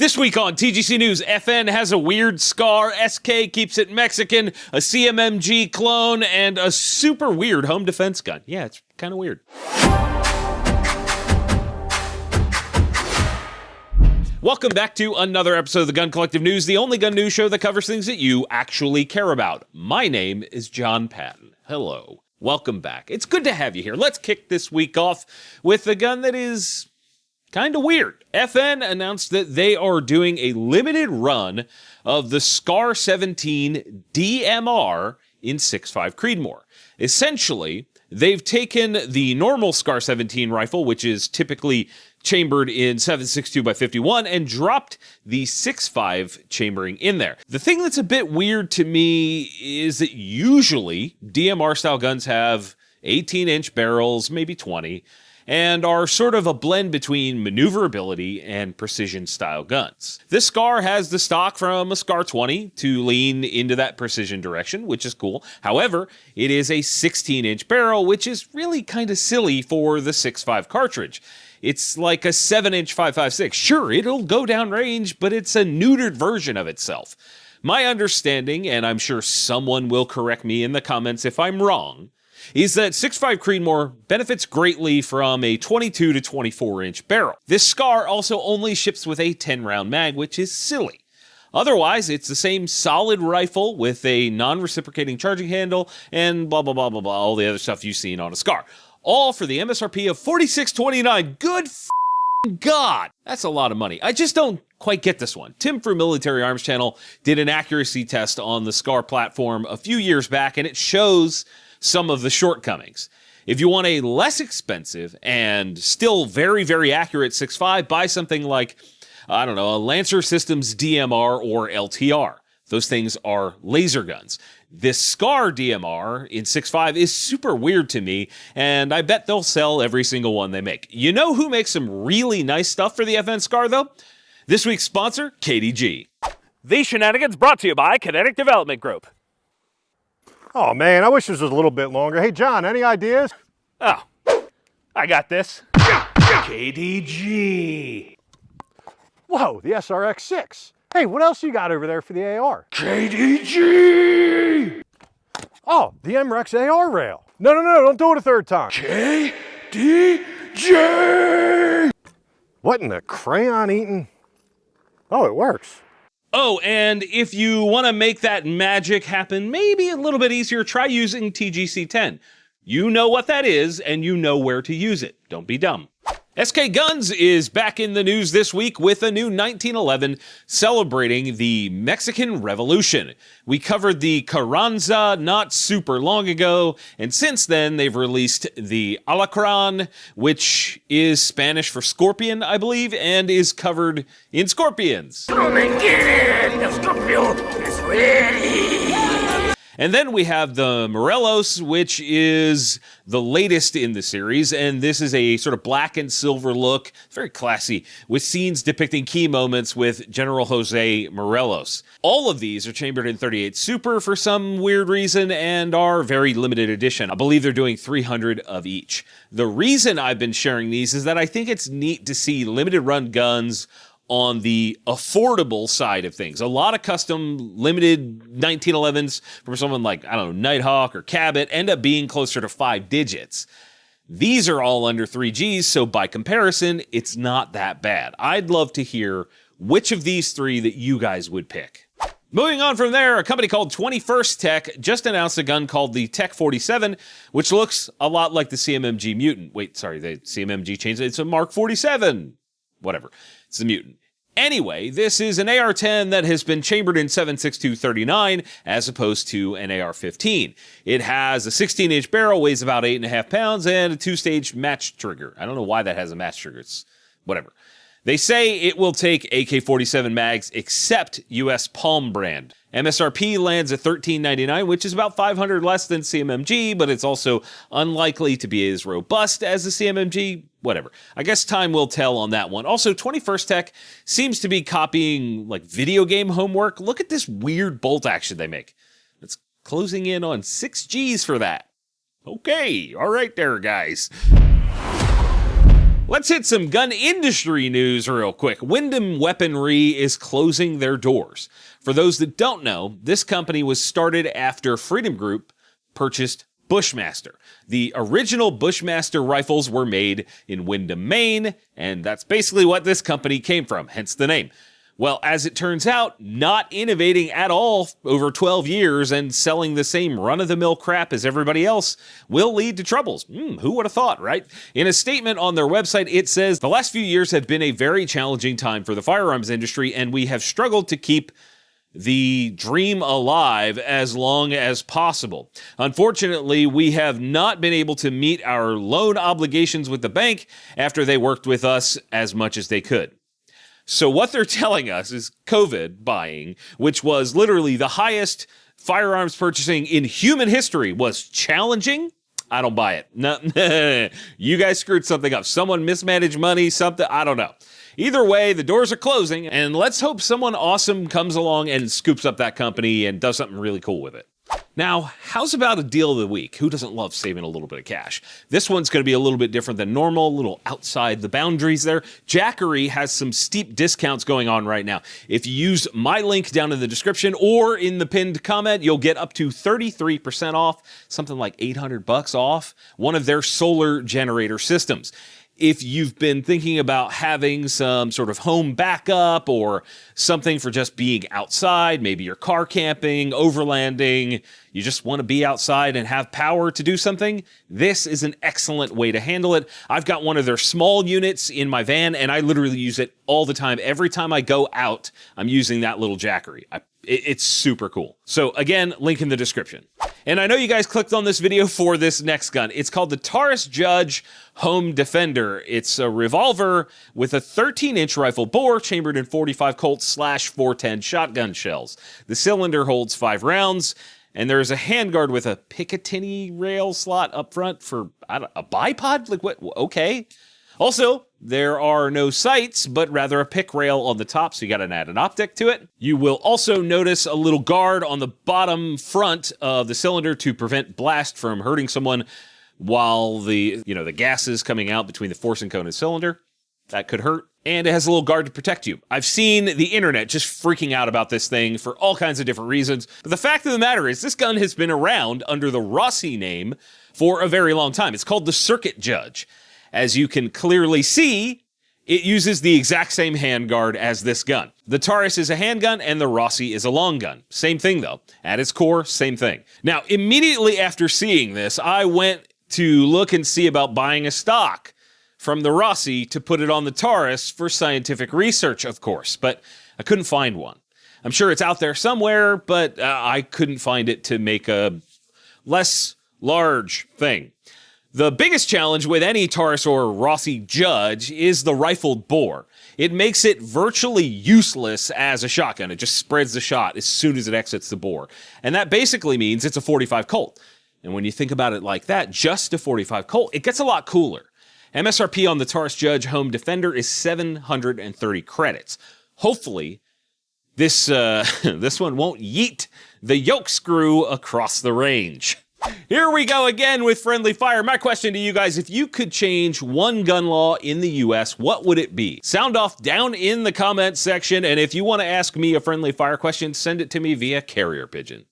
This week on TGC News, FN has a weird scar, SK keeps it Mexican, a Cmmg clone, and a super weird home defense gun. Yeah, it's kind of weird. Welcome back to another episode of the Gun Collective News, the only gun news show that covers things that you actually care about. My name is John Patton. Hello. Welcome back. It's good to have you here. Let's kick this week off with a gun that is kind of weird. FN announced that they are doing a limited run of the SCAR 17 DMR in 6.5 Creedmoor. Essentially, they've taken the normal SCAR 17 rifle, which is typically chambered in 7.62x51, and dropped the 6.5 chambering in there. The thing that's a bit weird to me is that usually DMR style guns have 18-inch barrels, maybe 20, and are sort of a blend between maneuverability and precision style guns. This SCAR has the stock from a SCAR 20 to lean into that precision direction, which is cool. However, it is a 16-inch barrel, which is really kind of silly for the 6.5 cartridge. It's like a 7-inch 5.56. Sure, it'll go down range, but it's a neutered version of itself. My understanding, and I'm sure someone will correct me in the comments if I'm wrong, is that 6.5 Creedmoor benefits greatly from a 22 to 24-inch barrel. This SCAR also only ships with a 10-round mag, which is silly. Otherwise, it's the same solid rifle with a non-reciprocating charging handle and blah, blah, blah, blah, blah, all the other stuff you've seen on a SCAR. All for the MSRP of $46.29. Good God! That's a lot of money. I just don't quite get this one. Tim from Military Arms Channel did an accuracy test on the SCAR platform a few years back, and it shows some of the shortcomings. If you want a less expensive and still very, very accurate 6.5, buy something like, I don't know, a Lancer Systems DMR or LTR. Those things are laser guns. This SCAR DMR in 6.5 is super weird to me, and I bet they'll sell every single one they make. You know who makes some really nice stuff for the FN SCAR, though? This week's sponsor, KDG. These shenanigans brought to you by Kinetic Development Group. Oh man, I wish this was a little bit longer. Hey John, any ideas? Oh, I got this. KDG. Whoa, the SRX-6. Hey, what else you got over there for the AR? KDG. Oh, the MREX AR rail. No, don't do it a third time. KDG. What in the crayon eating? Oh, it works. Oh, and if you want to make that magic happen maybe a little bit easier, try using TGC 10. You know what that is, and you know where to use it. Don't be dumb. SK Guns is back in the news this week with a new 1911 celebrating the Mexican Revolution. We covered the Carranza not super long ago, and since then they've released the Alacran, which is Spanish for scorpion, I believe, and is covered in scorpions. And then we have the Morelos, which is the latest in the series, and this is a sort of black and silver look, very classy, with scenes depicting key moments with General Jose Morelos. All of these are chambered in 38 Super for some weird reason and are very limited edition. I believe they're doing 300 of each. The reason I've been sharing these is that I think it's neat to see limited run guns on the affordable side of things. A lot of custom limited 1911s from someone like, I don't know, Nighthawk or Cabot end up being closer to 5 digits. These are all under 3Gs, so by comparison, it's not that bad. I'd love to hear which of these three that you guys would pick. Moving on from there, a company called 21st Tech just announced a gun called the Tech 47, which looks a lot like the Cmmg Mutant. Wait, sorry, the Cmmg changed it. It's a Mark 47. Whatever. It's the Mutant. Anyway, this is an AR-10 that has been chambered in 7.62-39 as opposed to an AR-15. It has a 16-inch barrel, weighs about 8.5 pounds, and a 2-stage match trigger. I don't know why that has a match trigger. It's whatever. They say it will take AK-47 mags except US Palm brand. MSRP lands at $13.99, which is about $500 less than Cmmg, but it's also unlikely to be as robust as the Cmmg. Whatever. I guess time will tell on that one. Also, 21st Tech seems to be copying like video game homework. Look at this weird bolt action they make. It's closing in on 6 Gs for that. Okay, all right there, guys. Let's hit some gun industry news real quick. Wyndham Weaponry is closing their doors. For those that don't know, this company was started after Freedom Group purchased Bushmaster. The original Bushmaster rifles were made in Wyndham, Maine, and that's basically what this company came from, hence the name. Well, as it turns out, not innovating at all over 12 years and selling the same run-of-the-mill crap as everybody else will lead to troubles. Who would have thought, right? In a statement on their website, it says, "The last few years have been a very challenging time for the firearms industry, and we have struggled to keep the dream alive as long as possible. Unfortunately, we have not been able to meet our loan obligations with the bank after they worked with us as much as they could." So what they're telling us is COVID buying, which was literally the highest firearms purchasing in human history, was challenging. I don't buy it. No, you guys screwed something up. Someone mismanaged money, something, I don't know. Either way, the doors are closing, and let's hope someone awesome comes along and scoops up that company and does something really cool with it. Now, how's about a deal of the week? Who doesn't love saving a little bit of cash? This one's going to be a little bit different than normal, a little outside the boundaries there. Jackery has some steep discounts going on right now. If you use my link down in the description or in the pinned comment, you'll get up to 33% off, something like $800 off one of their solar generator systems. If you've been thinking about having some sort of home backup or something for just being outside, maybe you're car camping, overlanding, you just want to be outside and have power to do something, this is an excellent way to handle it. I've got one of their small units in my van, and I literally use it all the time. Every time I go out, I'm using that little Jackery. It's super cool. So again, link in the description. And I know you guys clicked on this video for this next gun. It's called the Taurus Judge Home Defender. It's a revolver with a 13-inch rifle bore chambered in 45 Colt /410 shotgun shells. The cylinder holds 5 rounds, and there's a handguard with a Picatinny rail slot up front for a bipod? Like what? Okay. Also, there are no sights, but rather a pick rail on the top, so you gotta add an optic to it. You will also notice a little guard on the bottom front of the cylinder to prevent blast from hurting someone while the gas is coming out between the forcing cone and cylinder. That could hurt. And it has a little guard to protect you. I've seen the internet just freaking out about this thing for all kinds of different reasons, but the fact of the matter is this gun has been around under the Rossi name for a very long time. It's called the Circuit Judge. As you can clearly see, it uses the exact same handguard as this gun. The Taurus is a handgun and the Rossi is a long gun. Same thing though. At its core, same thing. Now, immediately after seeing this, I went to look and see about buying a stock from the Rossi to put it on the Taurus for scientific research, of course, but I couldn't find one. I'm sure it's out there somewhere, but I couldn't find it to make a less large thing. The biggest challenge with any Taurus or Rossi Judge is the rifled bore. It makes it virtually useless as a shotgun. It just spreads the shot as soon as it exits the bore. And that basically means it's a 45 Colt. And when you think about it like that, just a 45 Colt, it gets a lot cooler. MSRP on the Taurus Judge Home Defender is 730 credits. Hopefully, this one won't yeet the yoke screw across the range. Here we go again with friendly fire. My question to you guys, if you could change one gun law in the US, what would it be? Sound off down in the comment section, and if you want to ask me a friendly fire question, send it to me via carrier pigeon.